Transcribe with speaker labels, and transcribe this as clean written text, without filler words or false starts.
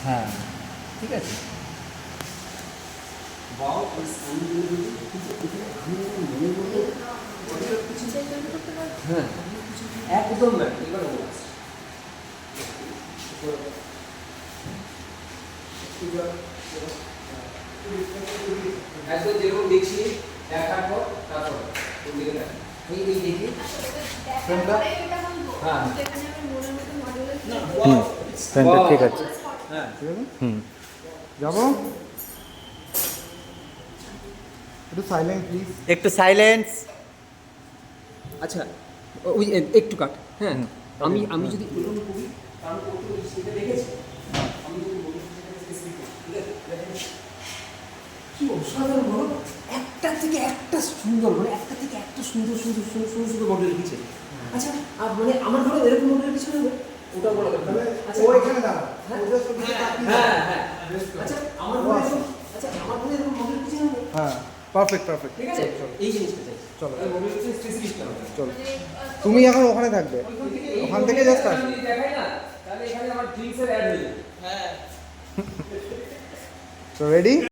Speaker 1: হ্যাঁ ঠিক আছে।
Speaker 2: হ্যাঁ একদম না, এবার একদম যেরকম দেখছি দেখার পর তারপর এই দেখি ফ্রেমটা। হ্যাঁ
Speaker 1: ফ্রেমটা ঠিক আছে।
Speaker 2: হ্যাঁ
Speaker 1: যাবো একটু সাইলেন্ট প্লিজ, একটু সাইলেন্স।
Speaker 2: আচ্ছা ওই একটু কাট। হ্যাঁ আমি আমি যদি এরকম করি কারণ ও তো সেটা দেখেছে, আমি যদি বলি ঠিক আছে কি অসাধারণ বলো, একটা থেকে একটা সুন্দর, মানে একটা থেকে একটা সুন্দর সুন্দর সুন্দর সুন্দর সুন্দর মডেল লিখেছে। আচ্ছা আর মানে আমার ঘরে এরকম মডেল কিছু নেবে ওটা বলা দরকার। আচ্ছা
Speaker 1: ও এখানে দাঁড়া,
Speaker 2: হ্যাঁ হ্যাঁ আচ্ছা আমার ঘরে এরকম, আচ্ছা আমার ঘরে এরকম মডেল কিছু নেবে।
Speaker 1: হ্যাঁ পারফেক্ট পারফেক্ট,
Speaker 2: ঠিক আছে এই জিনিসটা চাই।
Speaker 1: চলো
Speaker 2: মডেল স্পেসিফিকটা
Speaker 1: চলো, তুমি এখন ওখানে থাকবে, ওখান থেকে জাস্ট আসো।
Speaker 2: যদি দেখাই না তাহলে এখানে আমার ড্রিঙ্কসের অ্যাড হয়ে যাবে। হ্যাঁ
Speaker 1: তো রেডি।